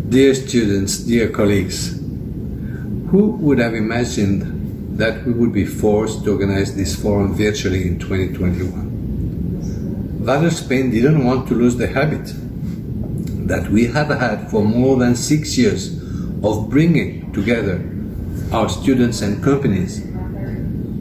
Dear students, dear colleagues, who would have imagined that we would be forced to organize this forum virtually in 2021? Vatel Spain didn't want to lose the habit that we have had for more than 6 years of bringing together our students and companies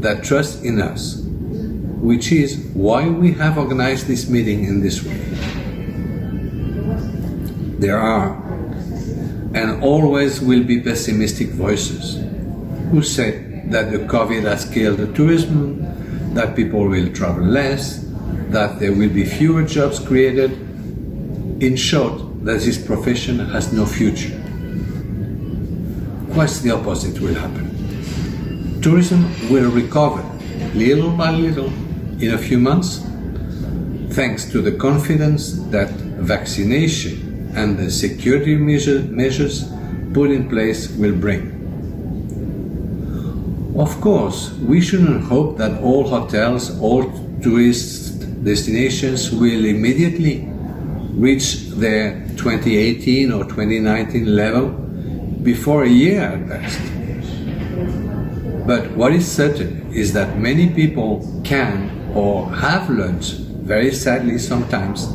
that trust in us, which is why we have organized this meeting in this way. There are and always will be pessimistic voices who say that the COVID has killed the tourism, that people will travel less, that there will be fewer jobs created. In short, that this profession has no future. Quite the opposite will happen. Tourism will recover little by little in a few months, thanks to the confidence that vaccination and the security measures put in place will bring. Of course, we shouldn't hope that all hotels, all tourist destinations will immediately reach their 2018 or 2019 level before a year had passed. But what is certain is that many people can or have learned, very sadly sometimes,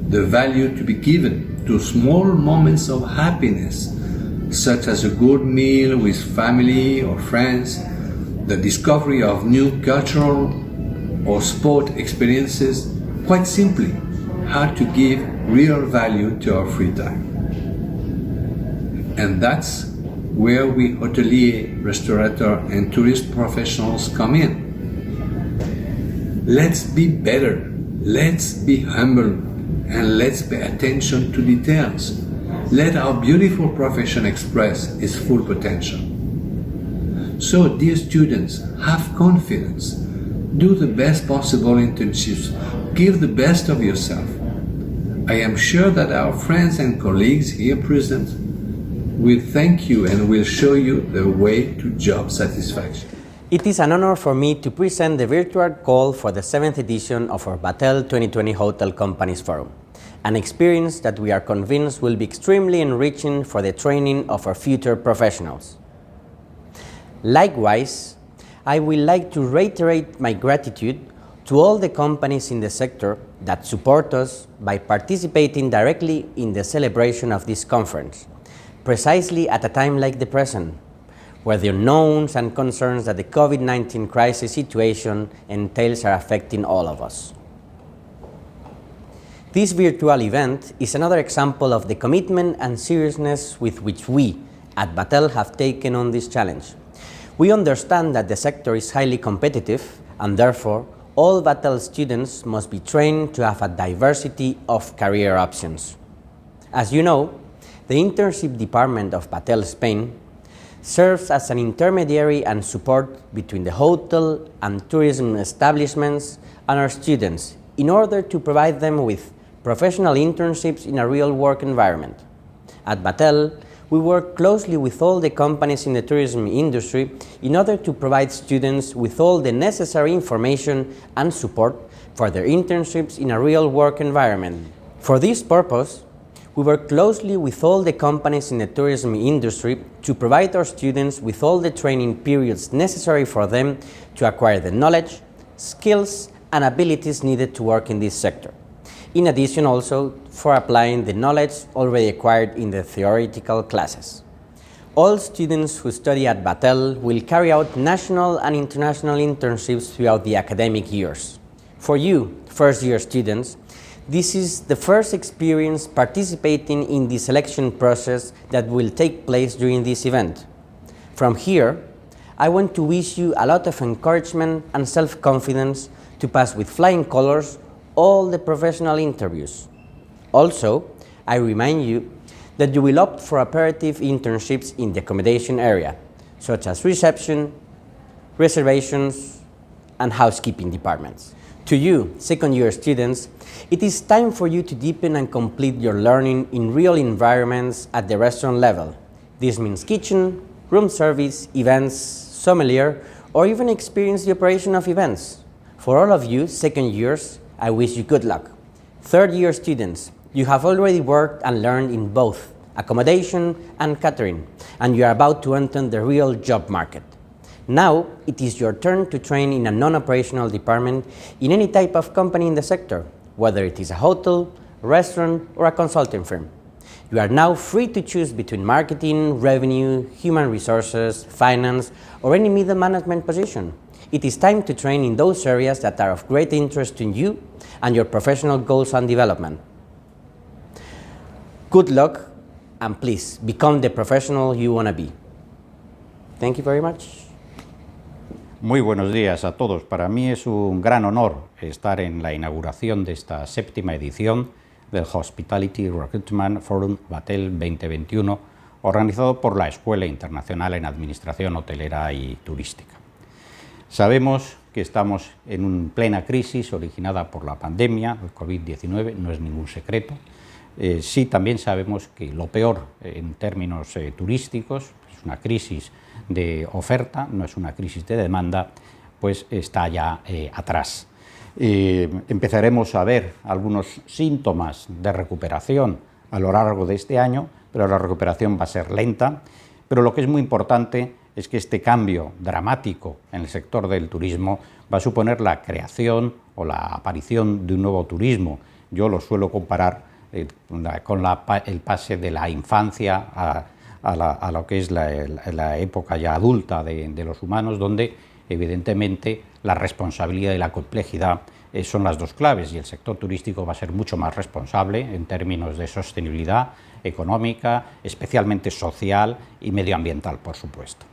the value to be given to small moments of happiness, such as a good meal with family or friends, the discovery of new cultural or sport experiences, quite simply, how to give real value to our free time. And that's where we hotelier, restaurateur, and tourist professionals come in. Let's be better, let's be humble, and let's pay attention to details. Let our beautiful profession express its full potential. So, dear students, have confidence. Do the best possible internships. Give the best of yourself. I am sure that our friends and colleagues here present will thank you and will show you the way to job satisfaction. It is an honor for me to present the virtual call for the 7th edition of our Vatel 2020 Hotel Companies Forum, an experience that we are convinced will be extremely enriching for the training of our future professionals. Likewise, I would like to reiterate my gratitude to all the companies in the sector that support us by participating directly in the celebration of this conference, precisely at a time like the present, where the unknowns and concerns that the COVID-19 crisis situation entails are affecting all of us. This virtual event is another example of the commitment and seriousness with which we, at Vatel, have taken on this challenge. We understand that the sector is highly competitive, and therefore, all Vatel students must be trained to have a diversity of career options. As you know, the internship department of Vatel Spain serves as an intermediary and support between the hotel and tourism establishments and our students in order to provide them with professional internships in a real work environment. At Vatel, we work closely with all the companies in the tourism industry in order to provide students with all the necessary information and support for their internships in a real work environment. For this purpose, we work closely with all the companies in the tourism industry to provide our students with all the training periods necessary for them to acquire the knowledge, skills, and abilities needed to work in this sector. In addition, also for applying the knowledge already acquired in the theoretical classes. All students who study at Vatel will carry out national and international internships throughout the academic years. For you, first-year students, this is the first experience participating in the selection process that will take place during this event. From here, I want to wish you a lot of encouragement and self-confidence to pass with flying colors all the professional interviews. Also, I remind you that you will opt for operative internships in the accommodation area, such as reception, reservations, and housekeeping departments. To you, second-year students, it is time for you to deepen and complete your learning in real environments at the restaurant level. This means kitchen, room service, events, sommelier, or even experience the operation of events. For all of you, second years, I wish you good luck. Third-year students, you have already worked and learned in both accommodation and catering, and you are about to enter the real job market. Now, it is your turn to train in a non-operational department in any type of company in the sector, whether it is a hotel, restaurant, or a consulting firm. You are now free to choose between marketing, revenue, human resources, finance, or any middle management position. It is time to train in those areas that are of great interest to you and your professional goals and development. Good luck, and please become the professional you want to be. Thank you very much. Muy buenos días a todos. Para mí es un gran honor estar en la inauguración de esta 7ª edición del Hospitality Recruitment Forum Vatel 2021, organizado por la Escuela Internacional en Administración Hotelera y Turística. Sabemos que estamos en plena crisis originada por la pandemia, el COVID-19, no es ningún secreto. Sí, también sabemos que lo peor en términos turísticos, es una crisis de oferta, no es una crisis de demanda, pues está ya atrás. Empezaremos a ver algunos síntomas de recuperación a lo largo de este año, pero la recuperación va a ser lenta. Pero lo que es muy importante es que este cambio dramático en el sector del turismo va a suponer la creación o la aparición de un nuevo turismo. Yo lo suelo comparar con el pase de la infancia a lo que es la época ya adulta de los humanos, donde evidentemente la responsabilidad y la complejidad son las dos claves, y el sector turístico va a ser mucho más responsable en términos de sostenibilidad económica, especialmente social y medioambiental, por supuesto.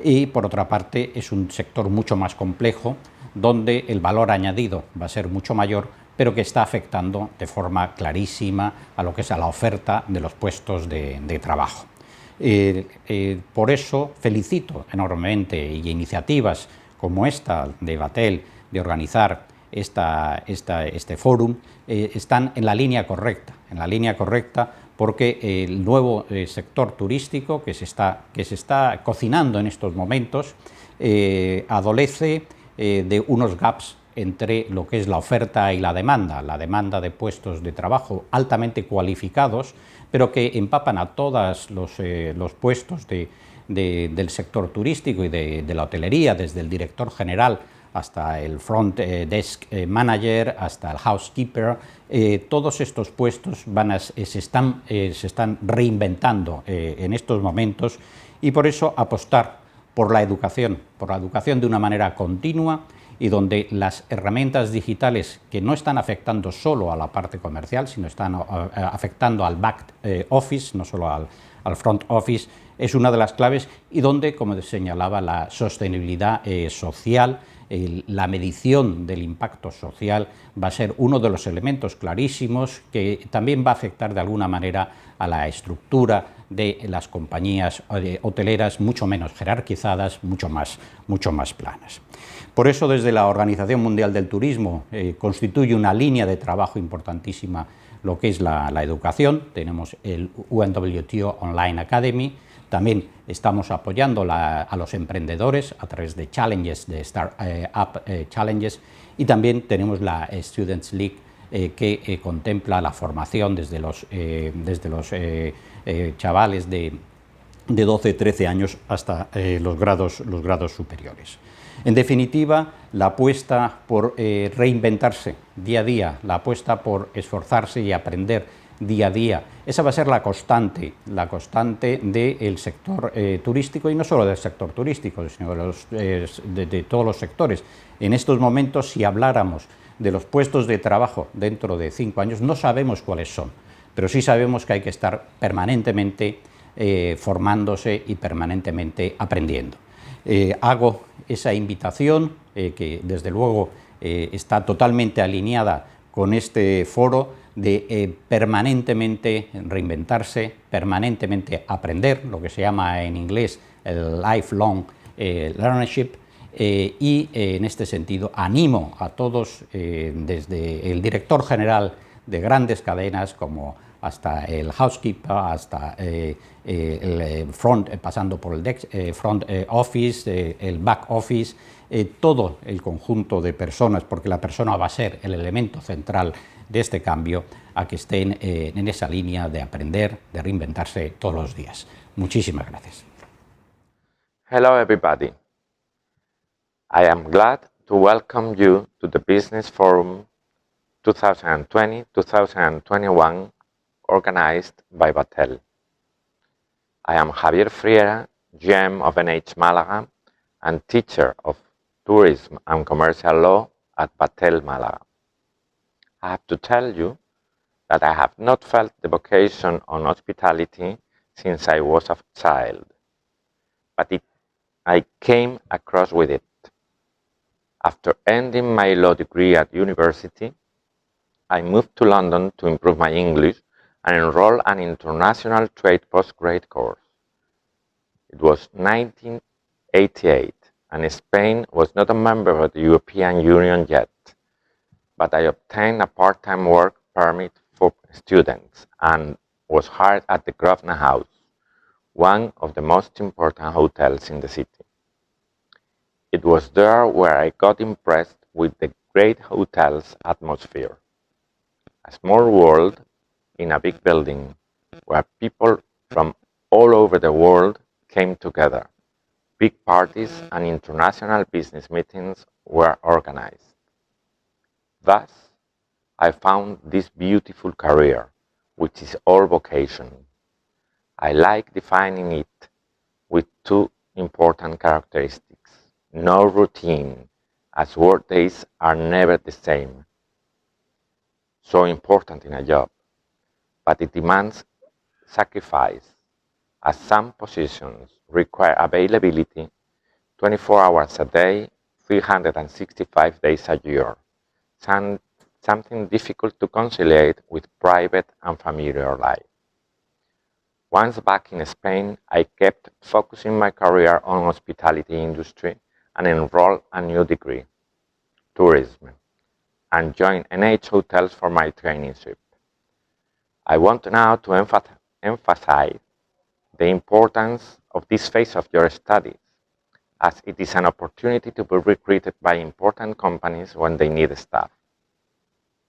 Y por otra parte es un sector mucho más complejo, donde el valor añadido va a ser mucho mayor, pero que está afectando de forma clarísima a lo que es a la oferta de los puestos de trabajo. Por eso felicito enormemente y iniciativas como esta de Vatel de organizar este fórum están en la línea correcta, porque el nuevo sector turístico que se está cocinando en estos momentos adolece de unos gaps entre lo que es la oferta y la demanda de puestos de trabajo altamente cualificados, pero que empapan a todos los puestos del sector turístico y de la hotelería, desde el director general hasta el front desk manager, hasta el housekeeper. Todos estos puestos se están reinventando en estos momentos, y por eso apostar por la educación de una manera continua, y donde las herramientas digitales, que no están afectando solo a la parte comercial, sino están afectando al back office, no solo al front office, es una de las claves, y donde, como señalaba, la sostenibilidad social, la medición del impacto social va a ser uno de los elementos clarísimos que también va a afectar de alguna manera a la estructura de las compañías hoteleras, mucho menos jerarquizadas, mucho más planas. Por eso, desde la Organización Mundial del Turismo constituye una línea de trabajo importantísima lo que es la educación. Tenemos el UNWTO Online Academy. También estamos apoyando a los emprendedores a través de challenges, de Startup Challenges, y también tenemos la Students League que contempla la formación desde los chavales de 12-13 años hasta los grados superiores. En definitiva, la apuesta por reinventarse día a día, la apuesta por esforzarse y aprender día a día, esa va a ser la constante del sector turístico, y no solo del sector turístico, sino de todos los sectores. En estos momentos, si habláramos de los puestos de trabajo dentro de 5 años, no sabemos cuáles son, pero sí sabemos que hay que estar permanentemente formándose y permanentemente aprendiendo. Hago esa invitación que desde luego está totalmente alineada con este foro, de permanentemente reinventarse, permanentemente aprender, lo que se llama en inglés el lifelong learnership, y en este sentido animo a todos, desde el director general de grandes cadenas como hasta el housekeeper, hasta el front, pasando por el front office, el back office, todo el conjunto de personas, porque la persona va a ser el elemento central de este cambio a que estén en esa línea de aprender, de reinventarse todos los días. Muchísimas gracias. Hello everybody. I am glad to welcome you to the Business Forum 2020-2021 organized by Vatel. I am Javier Friera, GM of NH Málaga and teacher of Tourism and Commercial Law at Vatel Málaga. I have to tell you that I have not felt the vocation on hospitality since I was a child, but I came across with it. After ending my law degree at university, I moved to London to improve my English and enroll an international trade postgrad course. It was 1988 and Spain was not a member of the European Union yet, but I obtained a part-time work permit for students and was hired at the Grosvenor House, one of the most important hotels in the city. It was there where I got impressed with the great hotel's atmosphere. A small world in a big building where people from all over the world came together. Big parties and international business meetings were organized. Thus, I found this beautiful career, which is all vocation. I like defining it with two important characteristics. No routine, as work days are never the same. So important in a job, but it demands sacrifice, as some positions require availability 24 hours a day, 365 days a year, something difficult to conciliate with private and familiar life. Once back in Spain, I kept focusing my career on hospitality industry and enrolled a new degree, tourism, and joined NH Hotels for my traineeship. I want now to emphasize the importance of this phase of your studies, as it is an opportunity to be recruited by important companies when they need staff.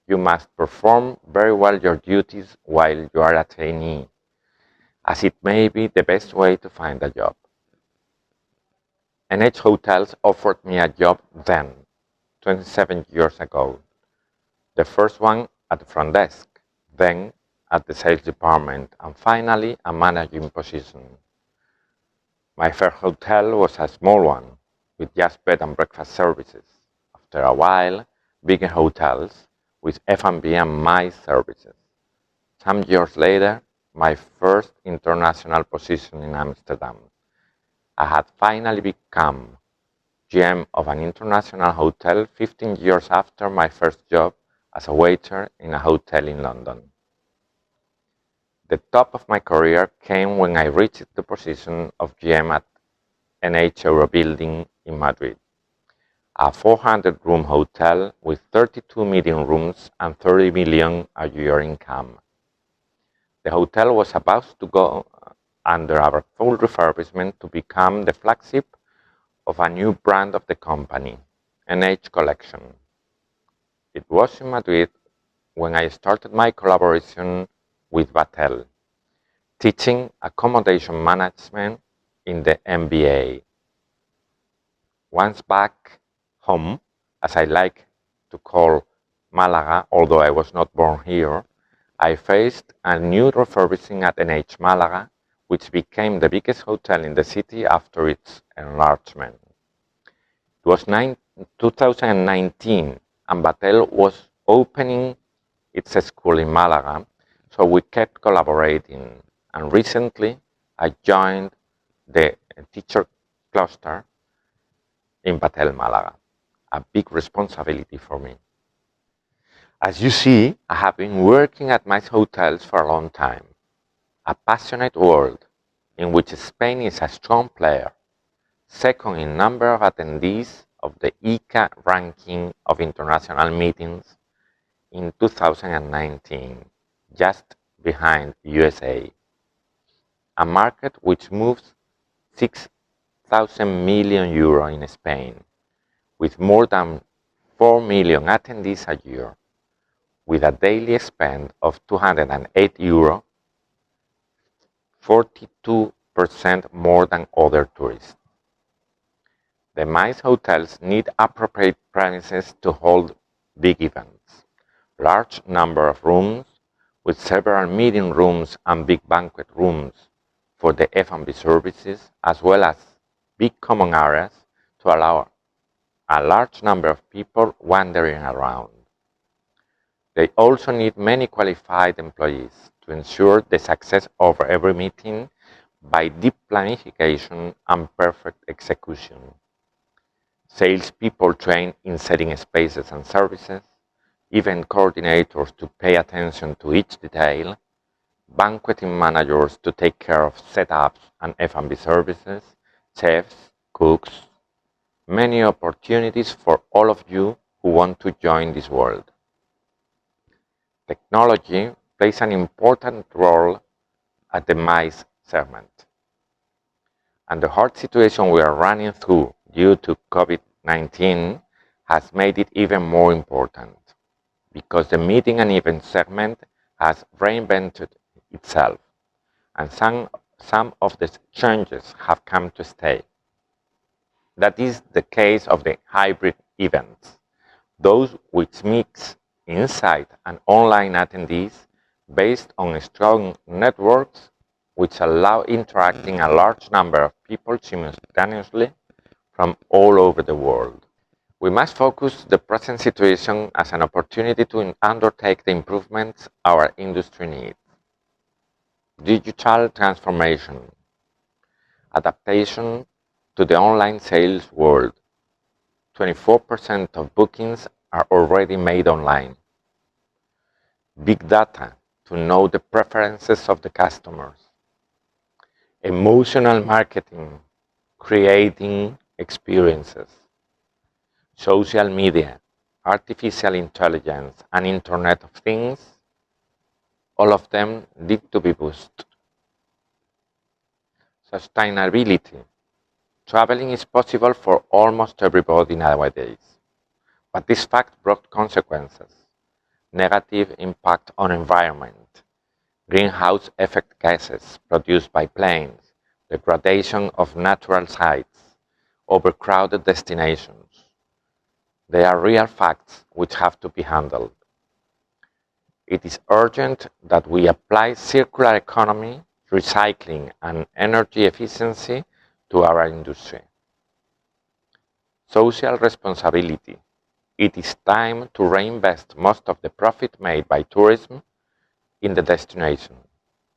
You must perform very well your duties while you are a trainee, as it may be the best way to find a job. NH Hotels offered me a job then, 27 years ago. The first one at the front desk, then at the sales department, and finally a managing position. My first hotel was a small one, with just bed and breakfast services. After a while, bigger hotels with F&B and MICE services. Some years later, my first international position in Amsterdam. I had finally become GM of an international hotel 15 years after my first job as a waiter in a hotel in London. The top of my career came when I reached the position of GM at NH Euro Building in Madrid, a 400-room hotel with 32 meeting rooms and 30 million a year income. The hotel was about to go under our full refurbishment to become the flagship of a new brand of the company, NH Collection. It was in Madrid when I started my collaboration with Vatel, teaching accommodation management in the MBA. Once back home, as I like to call Málaga, although I was not born here, I faced a new refurbishing at NH Málaga, which became the biggest hotel in the city after its enlargement. It was 2019 and Vatel was opening its school in Málaga, so we kept collaborating, and recently I joined the teacher cluster in Vatel Málaga, a big responsibility for me. As you see, I have been working at my hotels for a long time, a passionate world in which Spain is a strong player, second in number of attendees of the ICA ranking of international meetings in 2019, just behind USA, a market which moves 6,000 million euro in Spain, with more than 4 million attendees a year. with a daily spend of €208, 42% more than other tourists. The MICE hotels need appropriate premises to hold big events, large number of rooms with several meeting rooms and big banquet rooms for the F&B services, as well as big common areas to allow a large number of people wandering around. They also need many qualified employees to ensure the success of every meeting by deep planification and perfect execution. Salespeople trained in setting spaces and services, event coordinators to pay attention to each detail, banqueting managers to take care of setups and F&B services, chefs, cooks. Many opportunities for all of you who want to join this world. Technology plays an important role at the MICE segment. And the hard situation we are running through due to COVID-19 has made it even more important, because the meeting and event segment has reinvented itself, and some of the changes have come to stay. That is the case of the hybrid events, those which mix in-site and online attendees based on strong networks which allow interacting a large number of people simultaneously from all over the world. We must focus the present situation as an opportunity to undertake the improvements our industry needs. Digital transformation, adaptation to the online sales world. 24% of bookings are already made online. Big data to know the preferences of the customers. Emotional marketing, creating experiences. Social media, artificial intelligence, and Internet of Things, all of them need to be boosted. Sustainability. Traveling is possible for almost everybody nowadays, but this fact brought consequences. Negative impact on environment, greenhouse effect gases produced by planes, degradation of natural sites, overcrowded destinations. They are real facts which have to be handled. It is urgent that we apply circular economy, recycling, and energy efficiency to our industry. Social responsibility. It is time to reinvest most of the profit made by tourism in the destination.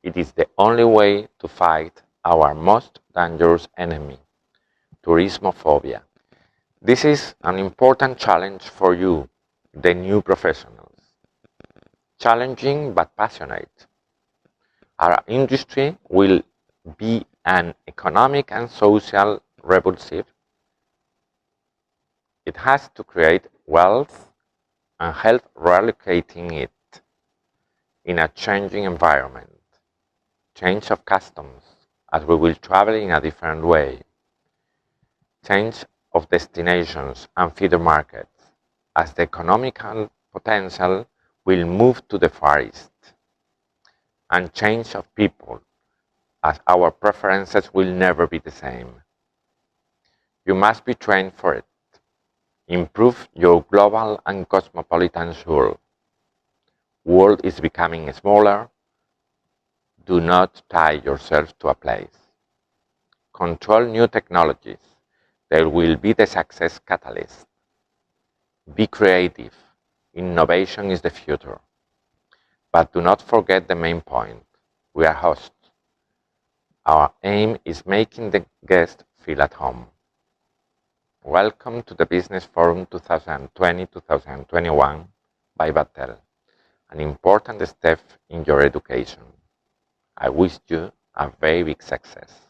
It is the only way to fight our most dangerous enemy, tourismophobia. This is an important challenge for you, the new professionals. Challenging but passionate. Our industry will be an economic and social revolution. It has to create wealth and help relocating it in a changing environment. Change of customs, as we will travel in a different way. Change of destinations and feeder markets, as the economical potential will move to the Far East. And change of people, as our preferences will never be the same. You must be trained for it. Improve your global and cosmopolitan soul. World is becoming smaller. Do not tie yourself to a place. Control new technologies. They will be the success catalyst. Be creative. Innovation is the future. But do not forget the main point. We are hosts. Our aim is making the guest feel at home. Welcome to the Business Forum 2020-2021 by Vatel, an important step in your education. I wish you a very big success.